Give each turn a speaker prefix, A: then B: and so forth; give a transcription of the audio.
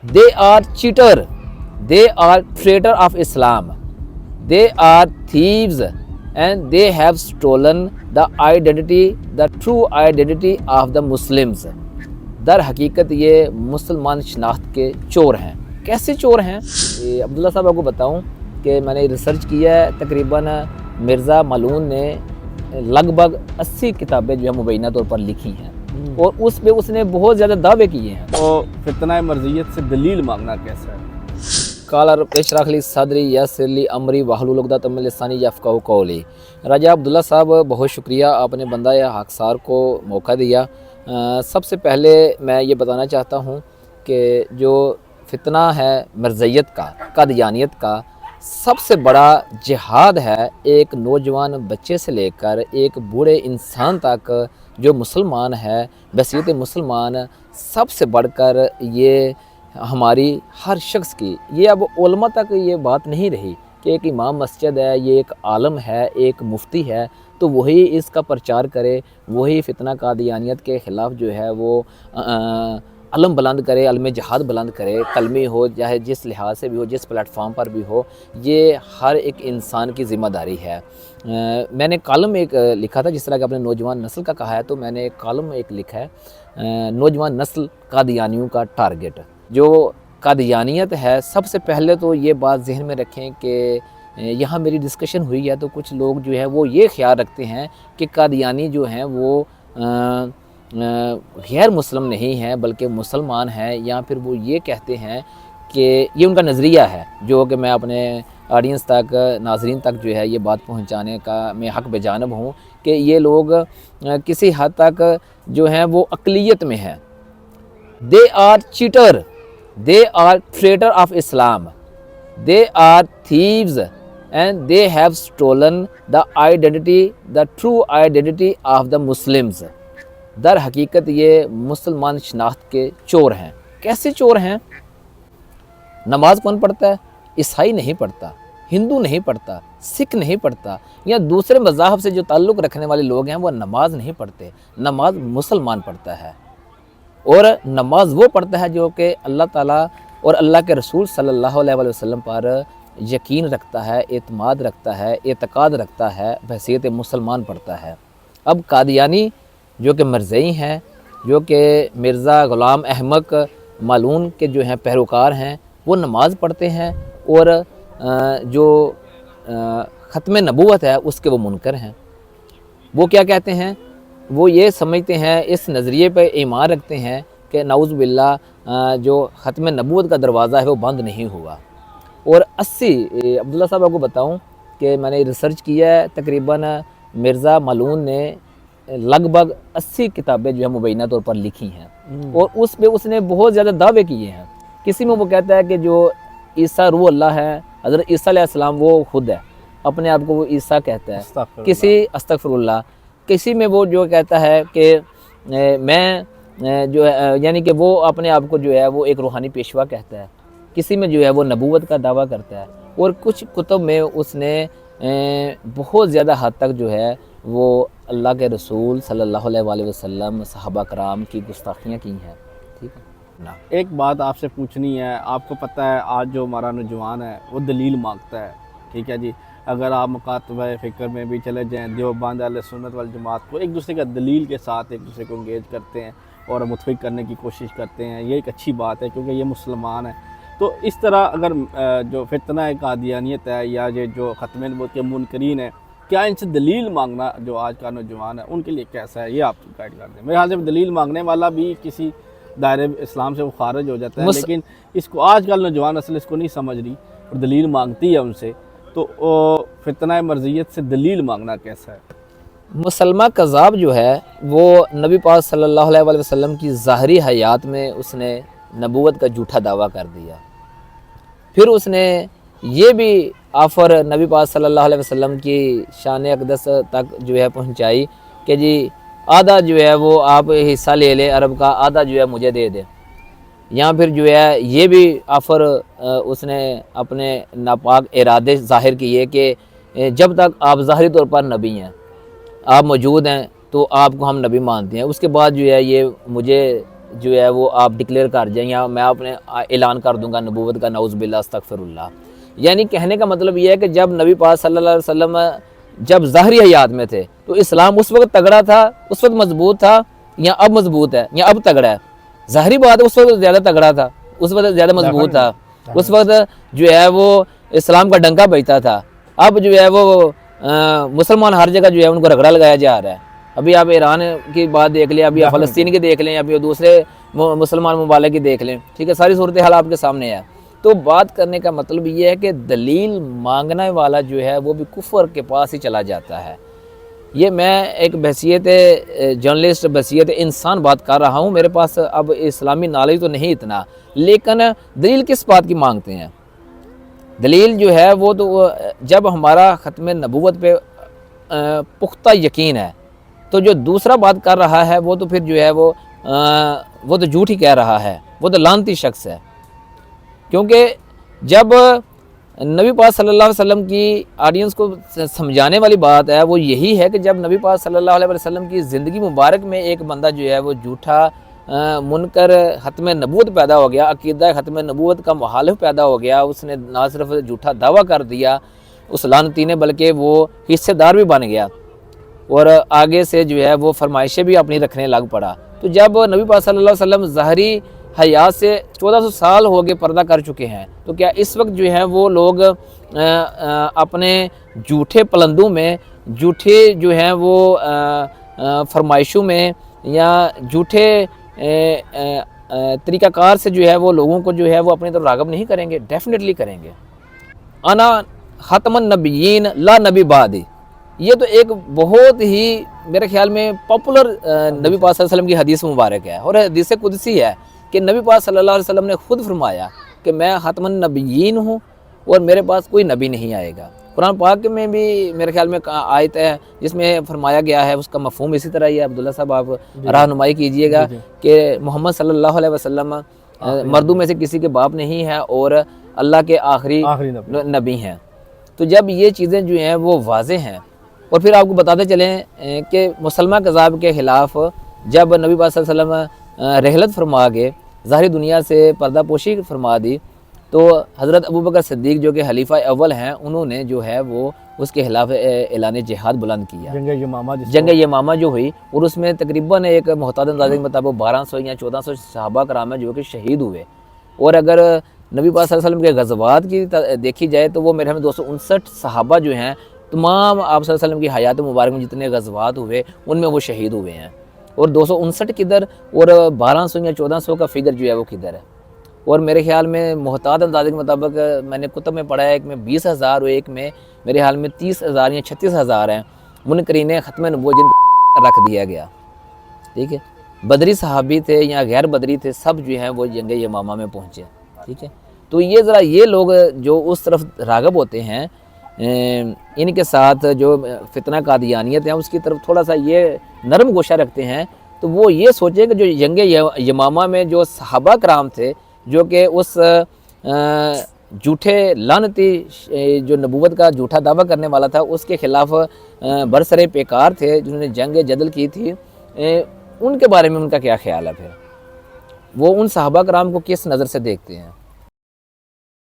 A: They are cheater. They are traitor of Islam. They are thieves and they have stolen the identity, the true identity of the Muslims. در حقیقت یہ مسلمان شناخت کے چور ہیں۔ کیسے چور ہیں؟ عبداللہ صاحب آپ کو بتاؤں کہ میں نے ریسرچ کیا ہے، تقریباً مرزا ملعون نے لگ بھگ 80 کتابیں جو ہے مبینہ طور پر لکھی ہیں اور اس پہ اس نے بہت زیادہ دعوے کیے ہیں۔
B: تو فتنہ مرضیت سے دلیل مانگنا کیسا ہے؟
A: قال رب اشرح لی صدری یسر لی امری واحلل عقدۃ من لسانی یفقہوا قولی۔ راجہ عبداللہ صاحب بہت شکریہ، آپ نے بندہ حقصار کو موقع دیا۔ سب سے پہلے میں یہ بتانا چاہتا ہوں کہ جو فتنہ ہے مرزیت کا، قادیانیت کا، سب سے بڑا جہاد ہے ایک نوجوان بچے سے لے کر ایک بوڑھے انسان تک جو مسلمان ہے، بحیثیت مسلمان سب سے بڑھ کر یہ ہماری ہر شخص کی، یہ اب علماء تک یہ بات نہیں رہی کہ ایک امام مسجد ہے، یہ ایک عالم ہے، ایک مفتی ہے تو وہی اس کا پرچار کرے، وہی فتنہ قادیانیت کے خلاف جو ہے وہ علم بلند کرے، علم جہاد بلند کرے، کلمی ہو چاہے جس لحاظ سے بھی ہو، جس پلیٹ فارم پر بھی ہو، یہ ہر ایک انسان کی ذمہ داری ہے۔ میں نے کالم ایک لکھا تھا، جس طرح کہ آپ نے نوجوان نسل کا کہا ہے تو میں نے ایک کالم ایک لکھا ہے، نوجوان نسل قادیانیوں کا ٹارگٹ۔ جو قادیانیت ہے، سب سے پہلے تو یہ بات ذہن میں رکھیں کہ یہاں میری ڈسکشن ہوئی ہے تو کچھ لوگ جو ہے وہ یہ خیال رکھتے ہیں کہ قادیانی جو ہیں وہ غیر مسلم نہیں ہیں بلکہ مسلمان ہیں، یا پھر وہ یہ کہتے ہیں کہ یہ ان کا نظریہ ہے، جو کہ میں اپنے آڈینس تک، ناظرین تک جو ہے یہ بات پہنچانے کا میں حق بجانب ہوں کہ یہ لوگ کسی حد تک جو ہیں وہ اقلیت میں ہیں۔ They are cheater. They are traitor of Islam. They are thieves and they have stolen the identity, the true identity of the Muslims. در حقیقت یہ مسلمان شناخت کے چور ہیں۔ کیسے چور ہیں؟ نماز کون پڑھتا ہے؟ عیسائی نہیں پڑھتا، ہندو نہیں پڑھتا، سکھ نہیں پڑھتا، یا دوسرے مذاہب سے جو تعلق رکھنے والے لوگ ہیں وہ نماز نہیں پڑھتے۔ نماز مسلمان پڑھتا ہے، اور نماز وہ پڑھتا ہے جو کہ اللہ تعالیٰ اور اللہ کے رسول صلی اللہ علیہ وسلم پر یقین رکھتا ہے، اعتماد رکھتا ہے، اعتقاد رکھتا ہے، بحیثیت مسلمان پڑھتا ہے۔ اب قادیانی جو کہ مرزئی ہیں، جو کہ مرزا غلام احمد ملعون کے جو ہیں پیروکار ہیں، وہ نماز پڑھتے ہیں اور جو ختم نبوت ہے اس کے وہ منکر ہیں۔ وہ کیا کہتے ہیں؟ وہ یہ سمجھتے ہیں، اس نظریے پہ ایمان رکھتے ہیں کہ نعوذ باللہ جو ختم نبوت کا دروازہ ہے وہ بند نہیں ہوا۔ اور 80 عبداللہ صاحب آپ کو بتاؤں کہ میں نے ریسرچ کیا ہے، تقریباً مرزا ملعون نے لگ بھگ 80 کتابیں جو ہے مبینہ طور پر لکھی ہیں اور اس پہ اس نے بہت زیادہ دعوے کیے ہیں۔ کسی میں وہ کہتا ہے کہ جو عیسیٰ روح اللہ ہے، حضرت عیسیٰ علیہ السلام وہ خود ہے، اپنے آپ کو وہ عیسیٰ کہتا ہے۔ کسی استغفر اللہ، کسی میں وہ جو کہتا ہے کہ میں جو ہے یعنی کہ وہ اپنے آپ کو جو ہے وہ ایک روحانی پیشوا کہتا ہے، کسی میں جو ہے وہ نبوت کا دعویٰ کرتا ہے، اور کچھ کتب میں اس نے بہت زیادہ حد تک جو ہے وہ اللہ کے رسول صلی اللہ علیہ وآلہ وسلم، صحابہ کرام کی گستاخیاں کی ہیں۔ ٹھیک ہے نا؟
B: ایک بات آپ سے پوچھنی ہے، آپ کو پتہ ہے آج جو ہمارا نوجوان ہے وہ دلیل مانگتا ہے، ٹھیک ہے جی۔ اگر آپ مکاتبہ فکر میں بھی چلے جائیں، دیوبند اہل سنت والجماعت کو ایک دوسرے کا دلیل کے ساتھ ایک دوسرے کو انگیج کرتے ہیں اور متفق کرنے کی کوشش کرتے ہیں، یہ ایک اچھی بات ہے کیونکہ یہ مسلمان ہے۔ تو اس طرح اگر جو فتنہ قادیانیت ہے یا یہ جو ختم نبوت کے منکرین ہیں، کیا ان سے دلیل مانگنا جو آج کا نوجوان ہے ان کے لیے کیسا ہے، یہ آپ گائیڈ کر دیں۔ میرے خیال سے دلیل مانگنے والا بھی کسی دائرے اسلام سے وہ خارج ہو جاتا ہے، لیکن اس کو آج کل نوجوان اصل اس کو نہیں سمجھ رہی اور دلیل مانگتی ہے ان سے، تو فتنہ مرضیت سے دلیل مانگنا کیسا ہے؟
A: مسلمہ کذاب جو ہے وہ نبی پاک صلی اللہ علیہ وآلہ وسلم کی ظاہری حیات میں اس نے نبوت کا جھوٹا دعویٰ کر دیا، پھر اس نے یہ بھی آفر نبی پاک صلی اللہ علیہ وسلم کی شان اقدس تک جو ہے پہنچائی کہ جی آدھا جو ہے وہ آپ حصہ لے لے عرب کا، آدھا جو ہے مجھے دے دے، یا پھر جو ہے یہ بھی آفر اس نے اپنے ناپاک ارادے ظاہر کیے کہ جب تک آپ ظاہری طور پر نبی ہیں، آپ موجود ہیں تو آپ کو ہم نبی مانتے ہیں، اس کے بعد جو ہے یہ مجھے جو ہے وہ آپ ڈکلیئر کر جائیں یا میں اپنے اعلان کر دوں گا نبوت کا، نعوذ باللہ استغفر اللہ. یعنی کہنے کا مطلب یہ ہے کہ جب نبی پاک صلی اللہ علیہ وسلم جب ظاہری حیات میں تھے تو اسلام اس وقت تگڑا تھا، اس وقت مضبوط تھا، یا اب مضبوط ہے یا اب تگڑا ہے؟ ظاہری بات ہے اس وقت زیادہ تگڑا تھا، اس وقت زیادہ مضبوط تھا، اس وقت جو ہے وہ اسلام کا ڈنکا بجتا تھا. اب جو ہے وہ مسلمان ہر جگہ جو ہے ان کو رگڑا لگایا جا رہا ہے. ابھی آپ ایران کی بات دیکھ لیں، ابھی آپ فلسطین کی دیکھ لیں، ابھی دوسرے مسلمان ممالک کی دیکھ لیں، ٹھیک ہے، ساری صورتحال آپ کے سامنے ہے. تو بات کرنے کا مطلب یہ ہے کہ دلیل مانگنے والا جو ہے وہ بھی کفر کے پاس ہی چلا جاتا ہے. یہ میں ایک بحثیت جرنلسٹ، بحثیت انسان بات کر رہا ہوں. میرے پاس اب اسلامی نالج تو نہیں اتنا، لیکن دلیل کس بات کی مانگتے ہیں؟ دلیل جو ہے وہ تو جب ہمارا ختم نبوت پہ پختہ یقین ہے تو جو دوسرا بات کر رہا ہے وہ تو پھر جو ہے وہ تو جھوٹ ہی کہہ رہا ہے، وہ تو لعنتی شخص ہے. کیونکہ جب نبی پاک صلی اللہ علیہ وسلم کی آڈینس کو سمجھانے والی بات ہے وہ یہی ہے کہ جب نبی پاک صلی اللہ علیہ وسلم کی زندگی مبارک میں ایک بندہ جو ہے وہ جھوٹا منکر ختم نبوت پیدا ہو گیا، عقیدہ ختم نبوت کا مخالف پیدا ہو گیا، اس نے نہ صرف جھوٹا دعویٰ کر دیا اس لعنتی نے، بلکہ وہ حصے دار بھی بن گیا اور آگے سے جو ہے وہ فرمائشیں بھی اپنی رکھنے لگ پڑا. تو جب نبی پاک صلی اللہ علیہ وسلم ظاہری حیات سے 1400 سال ہو گئے پردہ کر چکے ہیں، تو کیا اس وقت جو ہے وہ لوگ اپنے جھوٹے پلندوں میں، جھوٹے جو ہیں وہ فرمائشوں میں یا جھوٹے طریقہ کار سے جو ہے وہ لوگوں کو جو ہے وہ اپنی طرف راغب نہیں کریں گے؟ ڈیفینیٹلی کریں گے. انا ختم النبیین لا نبی بعدی، یہ تو ایک بہت ہی میرے خیال میں پاپولر نبی پاک صلی اللہ علیہ وسلم کی حدیث مبارک ہے اور حدیث قدسی ہے کہ نبی پاک صلی اللہ علیہ وسلم نے خود فرمایا کہ میں ختم النبیین ہوں اور میرے پاس کوئی نبی نہیں آئے گا. قرآن پاک میں بھی میرے خیال میں آیت ہے جس میں فرمایا گیا ہے، اس کا مفہوم اسی طرح ہی ہے. عبداللہ صاحب آپ رہنمائی کیجئے گا کہ محمد صلی اللہ علیہ وسلم مردوں میں سے کسی کے باپ نہیں ہے اور اللہ کے آخری نبی ہیں. تو جب یہ چیزیں جو ہیں وہ واضح ہیں، اور پھر آپ کو بتاتے چلیں کہ مسلمہ کذاب کے خلاف جب نبی پاک صلی اللہ علیہ وسلم رحلت فرما کے ظاہری دنیا سے پردہ پوشی فرما دی، تو حضرت ابوبکر صدیق جو کہ خلیفہ اول ہیں، انہوں نے جو ہے وہ اس کے خلاف اعلان جہاد بلند کیا. جنگ یمامہ جو ہوئی اور اس میں تقریباً ایک محتاط اندازے کے مطابق 1200 یا 1400 صحابہ کرام جو کہ شہید ہوئے. اور اگر نبی پاک صلی اللہ علیہ وسلم کے غزوات کی دیکھی جائے تو وہ میرے ہمیں 259 صحابہ جو ہیں تمام آپ صلی اللہ علیہ وسلم کی حیات مبارک میں جتنے غزوات ہوئے ان میں وہ شہید ہوئے ہیں. اور 259 کدھر اور 1200 یا 1400 کا فگر جو ہے وہ کدھر ہے. اور میرے خیال میں محتاط اندازے کے مطابق میں نے کتب میں پڑھا ہے، ایک میں 20,000 اور ایک میں میرے حال میں 30,000 یا 36,000 ہیں منکرین ختم نبوت جن کو رکھ دیا گیا. ٹھیک ہے، بدری صحابی تھے یا غیر بدری تھے، سب جو ہیں وہ جنگ یمامہ میں پہنچے. ٹھیک ہے، تو یہ ذرا یہ لوگ جو اس طرف راغب ہوتے ہیں ان کے ساتھ جو فتنہ قادیانیت ہے اس کی طرف تھوڑا سا یہ نرم گوشہ رکھتے ہیں، تو وہ یہ سوچیں کہ جو جنگ یمامہ میں جو صحابہ کرام تھے جو کہ اس جھوٹے لعنتی جو نبوت کا جھوٹا دعویٰ کرنے والا تھا اس کے خلاف برسر پیکار تھے، جنہوں نے جنگ جدل کی تھی، ان کے بارے میں ان کا کیا خیال ہے؟ پھر وہ ان صحابہ کرام کو کس نظر سے دیکھتے ہیں؟